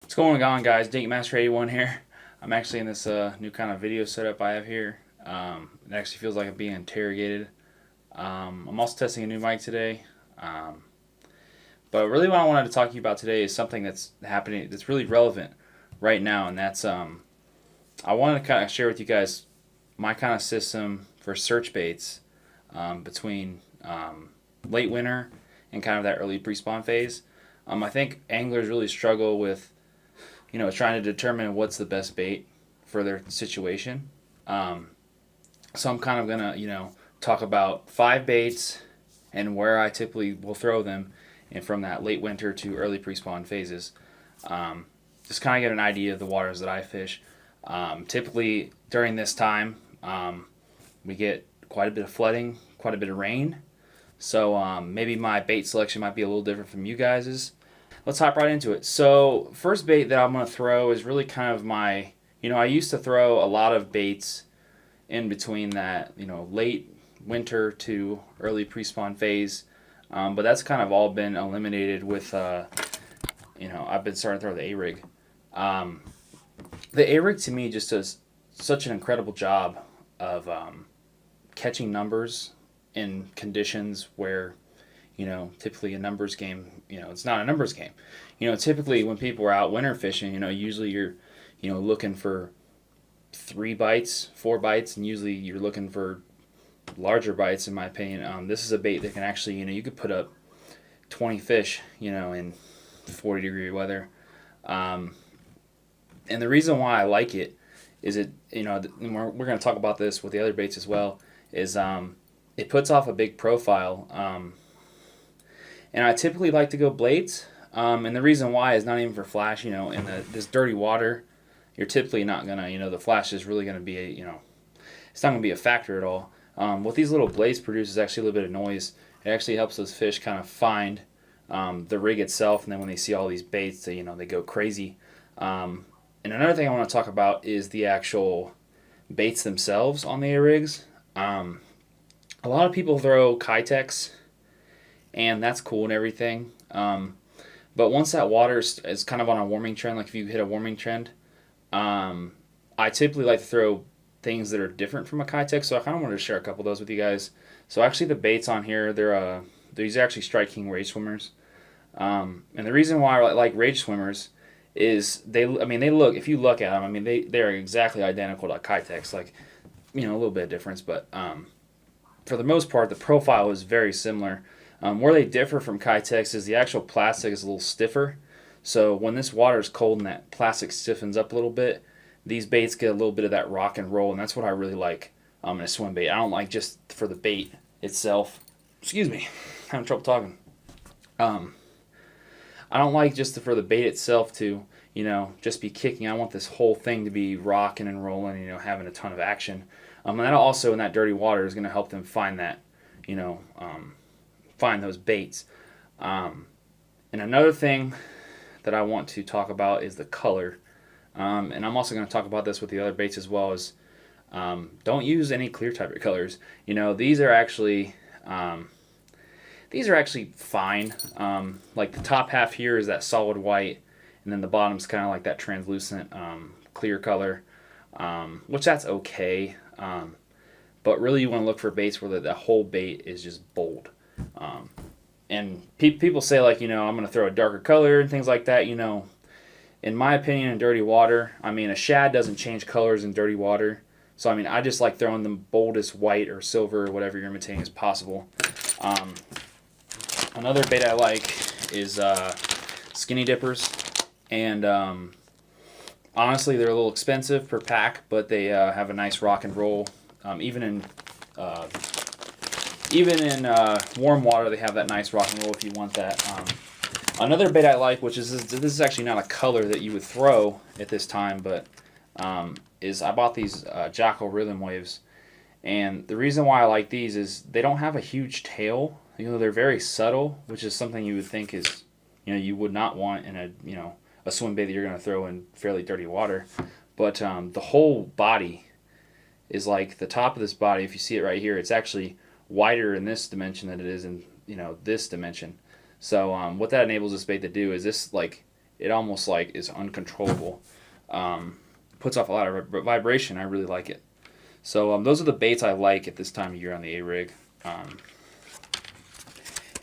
What's going on, guys? Dink Master 81 here. I'm actually in this new kind of video setup I have here. It actually feels like I'm being interrogated. I'm also testing a new mic today. But really what I wanted to talk to you about today is something that's happening that's really relevant right now, and that's I wanted to kind of share with you guys my kind of system for search baits between late winter and kind of that early pre-spawn phase. I think anglers really struggle with trying to determine what's the best bait for their situation. So I'm kind of gonna talk about 5 baits and where I typically will throw them, and from that late winter to early pre-spawn phases. Just kind of get an idea of the waters that I fish. Typically during this time, we get quite a bit of flooding, quite a bit of rain. So maybe my bait selection might be a little different from you guys's. Let's hop right into it. So first bait that I'm going to throw is really kind of my, I used to throw a lot of baits in between that, late winter to early pre-spawn phase. But that's kind of all been eliminated with, I've been starting to throw the A-Rig. The A-Rig to me just does such an incredible job of catching numbers in conditions where typically a numbers game, it's not a numbers game. Typically when people are out winter fishing, usually you're, looking for 3 bites, 4 bites, and usually you're looking for larger bites, in my opinion. This is a bait that can actually, you could put up 20 fish, in 40-degree weather. And the reason why I like it is and we're going to talk about this with the other baits as well, is it puts off a big profile. And I typically like to go blades. And the reason why is not even for flash. In this dirty water, you're typically not going to, the flash is really going to be, it's not going to be a factor at all. What these little blades produce is actually a little bit of noise. It actually helps those fish kind of find the rig itself. And then when they see all these baits, they go crazy. And another thing I want to talk about is the actual baits themselves on the A-rigs. A lot of people throw Kitex, and that's cool and everything. But once that water is kind of on a warming trend, like if you hit a warming trend, I typically like to throw things that are different from a Kitex, so I kind of wanted to share a couple of those with you guys. So actually the baits on here, these are actually Strike King Rage Swimmers. And the reason why I like Rage Swimmers is they look, if you look at them, they're exactly identical to Kitex, like, a little bit of difference, but for the most part, the profile is very similar. Where they differ from Kitex is the actual plastic is a little stiffer. So when this water is cold and that plastic stiffens up a little bit, these baits get a little bit of that rock and roll, and that's what I really like in a swim bait. I don't like just for the bait itself. Excuse me, having trouble talking. I don't like just for the bait itself to, just be kicking. I want this whole thing to be rocking and rolling, having a ton of action. And that also in that dirty water is going to help them find that, find those baits. And another thing that I want to talk about is the color. And I'm also going to talk about this with the other baits as well, is don't use any clear type colors. These are actually fine. Like the top half here is that solid white, and then the bottom's kind of like that translucent clear color, which that's okay. But really you want to look for baits where the whole bait is just bold. And people say, like, I'm going to throw a darker color and things like that. In my opinion, in dirty water, a shad doesn't change colors in dirty water. So, I just like throwing the boldest white or silver or whatever you're imitating as possible. Another bait I like is skinny dippers. And honestly, they're a little expensive per pack, but they have a nice rock and roll. Even in warm water, they have that nice rock and roll if you want that. Another bait I like, which is this is actually not a color that you would throw at this time, but is I bought these Jackal Rhythm Waves, and the reason why I like these is they don't have a huge tail. They're very subtle, which is something you would think is you would not want in a swim bait that you're going to throw in fairly dirty water. But the whole body is like the top of this body. If you see it right here, it's actually wider in this dimension than it is in this dimension. So what that enables this bait to do is this, like, it almost like is uncontrollable. Puts off a lot of vibration. I really like it. So those are the baits I like at this time of year on the A-rig.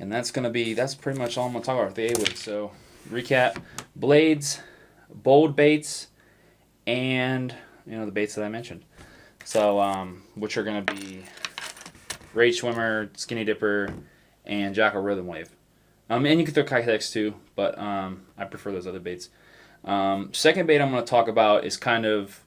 And that's pretty much all I'm going to talk about with the A-rig. So recap: blades, bold baits, and the baits that I mentioned. So which are going to be Rage Swimmer, Skinny Dipper, and Jackal Rhythm Wave. And you can throw Kitex too, but I prefer those other baits. Second bait I'm going to talk about is kind of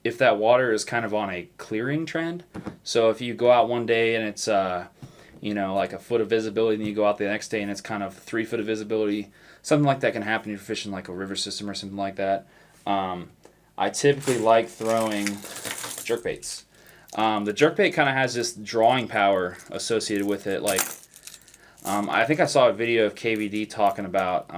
if that water is kind of on a clearing trend. So if you go out one day and it's like a foot of visibility, and you go out the next day and it's kind of 3 foot of visibility, something like that can happen if you're fishing like a river system or something like that. I typically like throwing jerkbaits. The jerkbait kind of has this drawing power associated with it. Like I think I saw a video of KVD talking about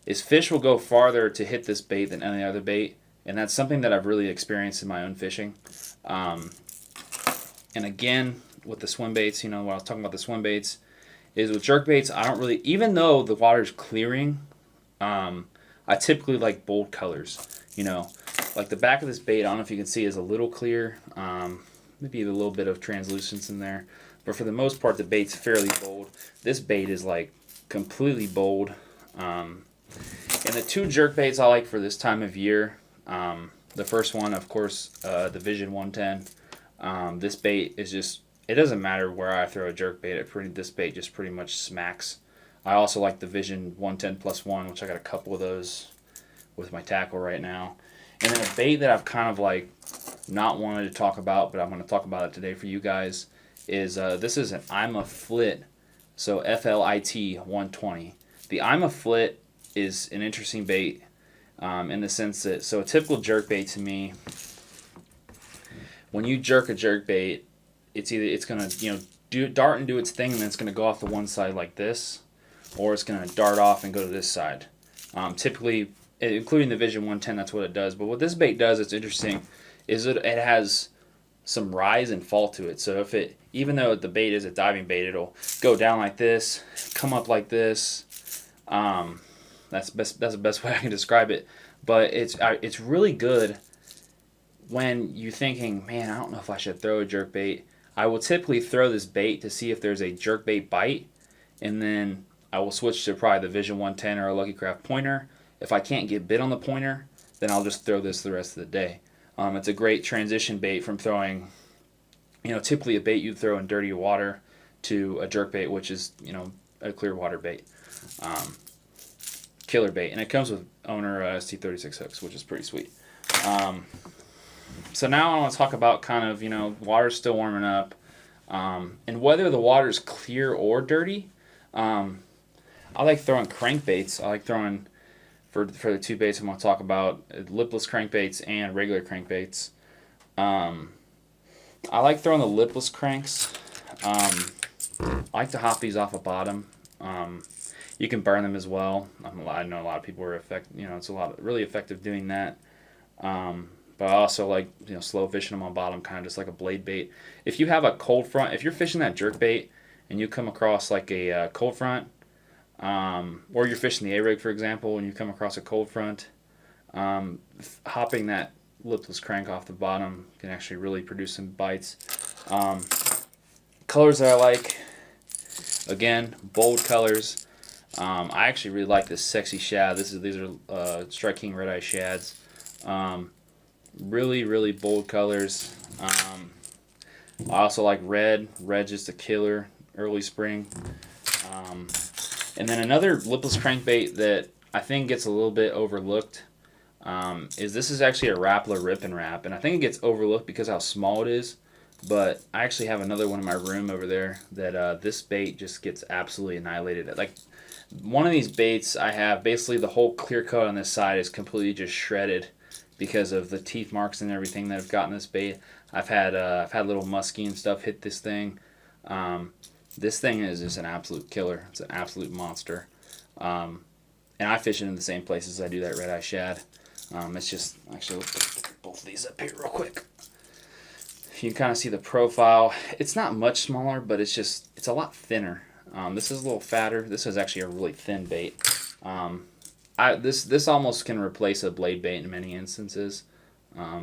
is fish will go farther to hit this bait than any other bait. And that's something that I've really experienced in my own fishing. And again, with the swim baits, when I was talking about the swim baits, is with jerk baits, I don't really, even though the water's clearing, I typically like bold colors. Like the back of this bait, I don't know if you can see, is a little clear. Maybe a little bit of translucence in there. But for the most part, the bait's fairly bold. This bait is like completely bold. And the 2 jerk baits I like for this time of year, the first one, of course, the Vision 110. This bait is just, it doesn't matter where I throw a jerk bait, this bait just pretty much smacks. I also like the Vision 110+1, which I got a couple of those with my tackle right now. And then a bait that I've kind of like not wanted to talk about, but I'm going to talk about it today for you guys, is this is an IMA Flit, so FLIT 120. The IMA Flit is an interesting bait. In the sense that, so a typical jerkbait to me, when you jerk a jerkbait, it's gonna dart and do its thing, and then it's gonna go off the one side like this, or it's gonna dart off and go to this side. Typically, including the Vision 110, that's what it does. But what this bait does, it's interesting, is it has some rise and fall to it. So even though the bait is a diving bait, it'll go down like this, come up like this. That's the best way I can describe it. But it's really good when you're thinking, man, I don't know if I should throw a jerkbait. I will typically throw this bait to see if there's a jerkbait bite, and then I will switch to probably the Vision 110 or a Lucky Craft pointer. If I can't get bit on the pointer, then I'll just throw this the rest of the day. It's a great transition bait from throwing, typically a bait you'd throw in dirty water to a jerkbait, which is, a clear water bait. Killer bait, and it comes with owner ST36 hooks, which is pretty sweet. So now I want to talk about kind of, water's still warming up, and whether the water's clear or dirty. I like throwing crankbaits. I like throwing, for the 2 baits I'm going to talk about, lipless crankbaits and regular crankbaits. I like throwing the lipless cranks. I like to hop these off a bottom. You can burn them as well. I know a lot of people are it's really effective doing that. But I also like slow fishing them on bottom, kind of just like a blade bait. If you have a cold front, if you're fishing that jerk bait and you come across like a cold front, or you're fishing the A-rig, for example, and you come across a cold front, hopping that lipless crank off the bottom can actually really produce some bites. Colors that I like, again, bold colors. I actually really like this sexy shad. These are Strike King Red Eye shads. Really, really bold colors. I also like red. Red's just a killer early spring. And then another lipless crankbait that I think gets a little bit overlooked is this is actually a Rapala Rip and Wrap, and I think it gets overlooked because of how small it is. But I actually have another one in my room over there that this bait just gets absolutely annihilated. Like, one of these baits I have, basically the whole clear coat on this side is completely just shredded because of the teeth marks and everything that have gotten this bait. I've had little muskie and stuff hit this thing. This thing is just an absolute killer. It's an absolute monster. And I fish it in the same places I do that red eye shad. It's just, actually, let's pick both of these up here real quick. You can kind of see the profile. It's not much smaller, but it's a lot thinner. This is a little fatter. This is actually a really thin bait. This almost can replace a blade bait in many instances. I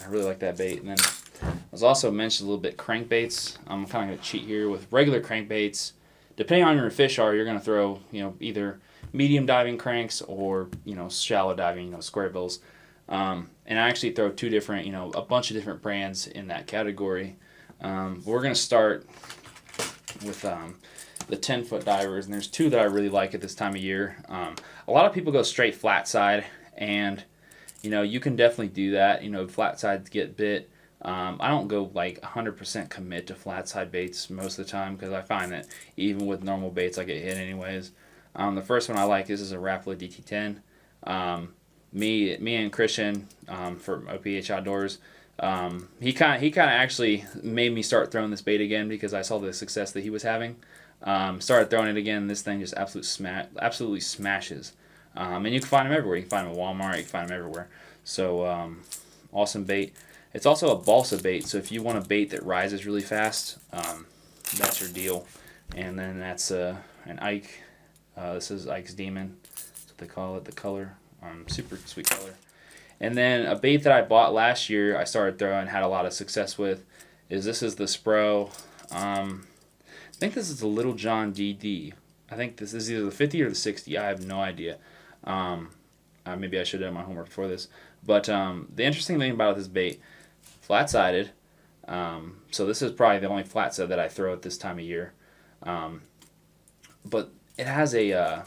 really like that bait. And then I was also mentioned a little bit crankbaits. I'm kind of going to cheat here with regular crankbaits. Depending on where your fish are, you're going to throw, either medium diving cranks or, shallow diving, Squarebills. And I actually throw two different, a bunch of different brands in that category. We're going to start with the 10-foot divers, and there's two that I really like at this time of year. A lot of people go straight flat side, and you can definitely do that. Flat sides get bit. I don't go like 100% commit to flat side baits most of the time because I find that even with normal baits I get hit anyways. The first one I like, this is a Rapala DT10. Me and Christian from OPH Outdoors, he kind of actually made me start throwing this bait again because I saw the success that he was having. Started throwing it again. This thing just absolutely smashes. And you can find them everywhere. You can find them at Walmart. You can find them everywhere. So awesome bait. It's also a balsa bait. So if you want a bait that rises really fast, that's your deal. And then that's an Ike. This is Ike's Demon. That's what they call it. The color. Super sweet color. And then a bait that I bought last year, I started throwing, had a lot of success with, is this is the Spro. I think this is the Little John DD. I think this is either the 50 or the 60. I have no idea. Maybe I should have done my homework before this. But the interesting thing about this bait, flat-sided. So this is probably the only flat side that I throw at this time of year. But it has a, I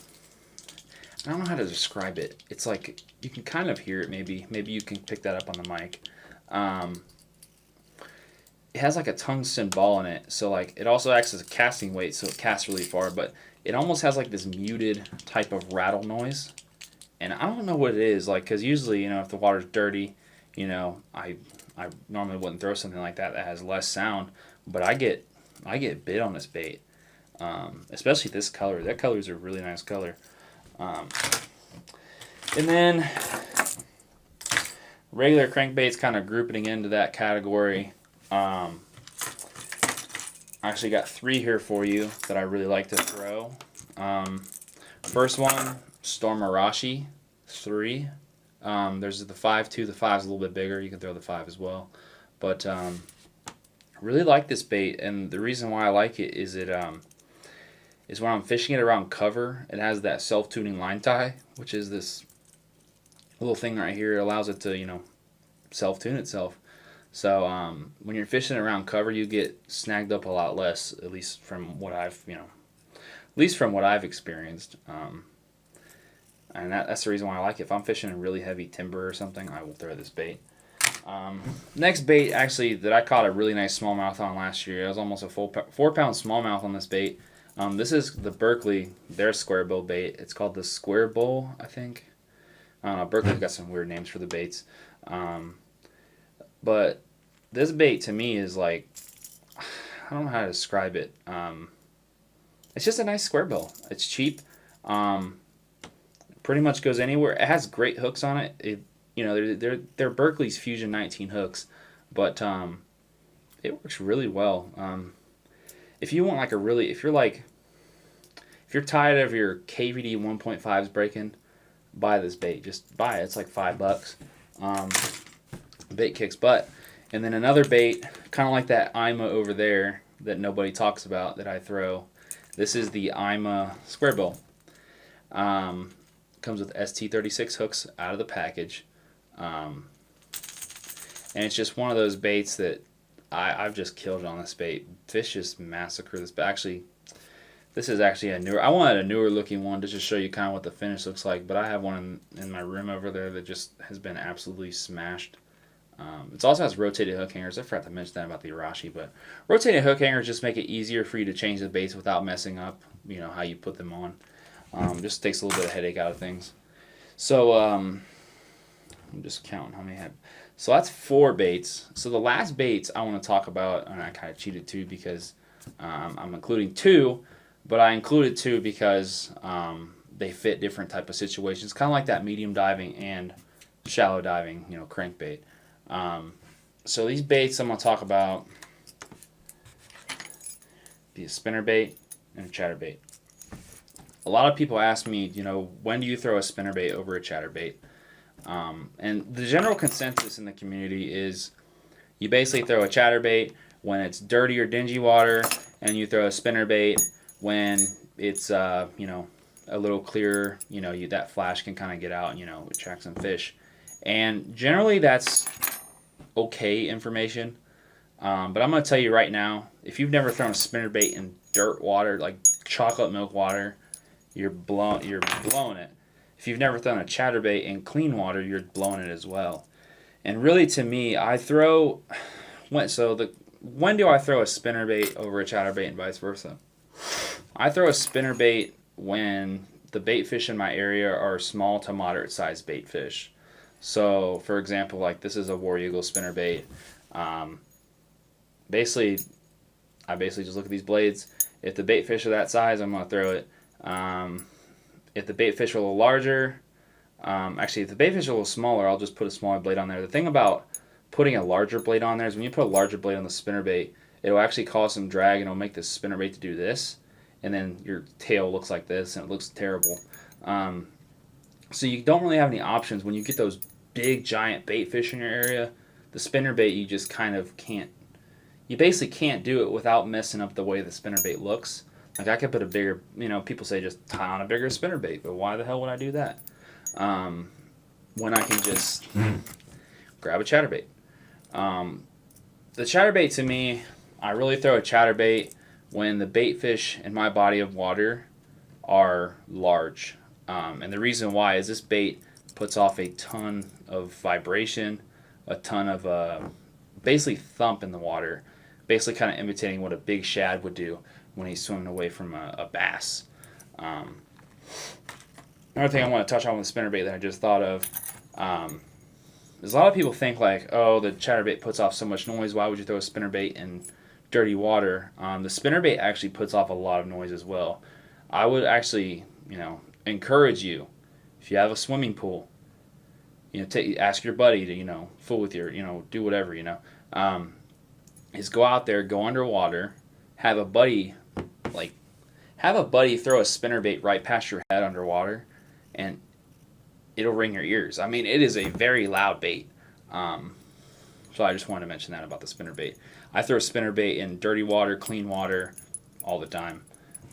don't know how to describe it. It's like, you can kind of hear it maybe. Maybe you can pick that up on the mic. It has like a tungsten ball in it. So like, it also acts as a casting weight, so it casts really far. But it almost has like this muted type of rattle noise. And I don't know what it is, like, because usually, if the water's dirty, I normally wouldn't throw something like that has less sound. But I get bit on this bait, especially this color. That color is a really nice color. And then regular crankbaits, kind of grouping into that category. I actually got three here for you that I really like to throw. First one, Storm Arashi 3. There's the 5.2. The 5 is a little bit bigger. You can throw the 5 as well. But I really like this bait, and the reason why I like it is is when I'm fishing it around cover, it has that self-tuning line tie, which is this little thing right here. It allows it to, self-tune itself. So when you're fishing around cover, you get snagged up a lot less, at least from what I've, experienced. And that's the reason why I like it. If I'm fishing in really heavy timber or something, I will throw this bait. Next bait, actually, that I caught a really nice smallmouth on last year. It was almost a full 4-pound smallmouth on this bait. This is the Berkeley, their Squarebill bait. It's called the Squarebill, I think. I don't know, Berkeley's got some weird names for the baits. But this bait to me is like, I don't know how to describe it. It's just a nice Squarebill. It's cheap. Pretty much goes anywhere. It has great hooks on it. They're Berkeley's Fusion 19 hooks, but it works really well. If you want like if you're tired of your KVD 1.5s breaking, buy this bait. Just buy it. It's like $5. Bait kicks butt. And then another bait, kind of like that IMA over there that nobody talks about that I throw. This is the IMA Squarebill. Comes with ST36 hooks out of the package. And it's just one of those baits that I've just killed on this bait. Fish just massacre this. But actually, this is actually a newer. I wanted a newer looking one to just show you kind of what the finish looks like. But I have one in my room over there that just has been absolutely smashed. It also has rotated hook hangers. I forgot to mention that about the Arashi. But rotated hook hangers just make it easier for you to change the baits without messing up, how you put them on. Just takes a little bit of headache out of things. So I'm just counting how many I have. So that's 4 baits. So the last baits I want to talk about, and I kind of cheated too because I'm including 2, but I included 2 because they fit different type of situations, kind of like that medium diving and shallow diving, crankbait. So these baits I'm going to talk about be a spinnerbait and a chatterbait. a lot of people ask me, you know, when do you throw a spinnerbait over a chatterbait? And the general consensus in the community is you basically throw a chatterbait when it's dirty or dingy water, and you throw a spinnerbait when it's you know, a little clearer. You know, that flash can kind of get out and, you know, attract some fish. And generally that's okay information. But I'm going to tell you right now, if you've never thrown a spinnerbait in dirt water, like chocolate milk water, you're blowing it. If you've never thrown a chatterbait in clean water, you're blowing it as well. And really, to me, when do I throw a spinnerbait over a chatterbait and vice versa? I throw a spinnerbait when the bait fish in my area are small to moderate sized bait fish. So, for example, like this is a War Eagle spinnerbait. Basically, I just look at these blades. If the bait fish are that size, I'm going to throw it. If the bait fish are a little larger, actually, if the bait fish are a little smaller, I'll just put a smaller blade on there. The thing about putting a larger blade on there is when you put a larger blade on the spinnerbait, it'll actually cause some drag and it'll make the spinnerbait to do this, and then your tail looks like this and it looks terrible. So you don't really have any options when you get those big giant bait fish in your area. The spinnerbait, you just kind of can't. You basically can't do it without messing up the way the spinnerbait looks. Like I could put a bigger, you know, people say just tie on a bigger spinnerbait, but why the hell would I do that? When I can just grab a chatterbait. The chatterbait, to me, I really throw a chatterbait when the bait fish in my body of water are large. And the reason why is this bait puts off a ton of vibration, a ton of basically thump in the water, basically kind of imitating what a big shad would do when he's swimming away from a bass. Another thing I want to touch on with the spinnerbait that I just thought of is a lot of people think like, oh, the chatterbait puts off so much noise, why would you throw a spinnerbait in dirty water? The spinnerbait actually puts off a lot of noise as well. I would actually, you know, encourage you, if you have a swimming pool, you know, ask your buddy to, you know, fool with your, you know, do whatever, you know, is go out there, go underwater, have a buddy throw a spinnerbait right past your head underwater, and it'll ring your ears. I mean, it is a very loud bait. So I just wanted to mention that about the spinnerbait. I throw a spinnerbait in dirty water, clean water, all the time,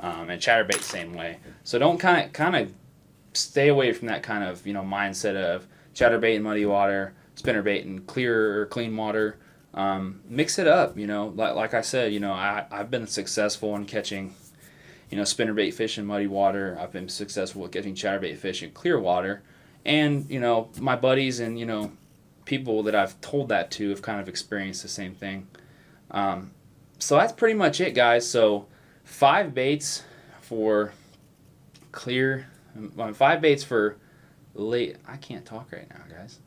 and chatterbait same way. So don't kind of stay away from that kind of, you know, mindset of chatterbait in muddy water, spinnerbait in clear or clean water. Mix it up, you know. Like I said, you know, I've been successful in catching, you know, spinnerbait fish in muddy water. I've been successful with catching chatterbait fish in clear water. And, you know, my buddies and, you know, people that I've told that to have kind of experienced the same thing. So that's pretty much it, guys. So 5 baits for clear, 5 baits for late. I can't talk right now, guys.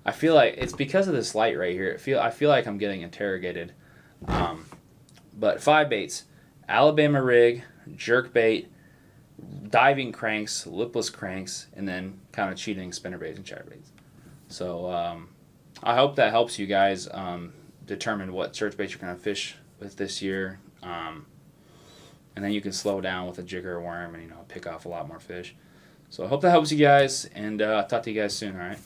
I feel like it's because of this light right here. I feel like I'm getting interrogated. But 5 baits: Alabama rig, jerkbait, diving cranks, lipless cranks, and then kind of cheating spinnerbaits and chatterbaits. So I hope that helps you guys determine what search baits you're going to fish with this year. And then you can slow down with a jigger or worm and, you know, pick off a lot more fish. So I hope that helps you guys, and I'll talk to you guys soon, all right?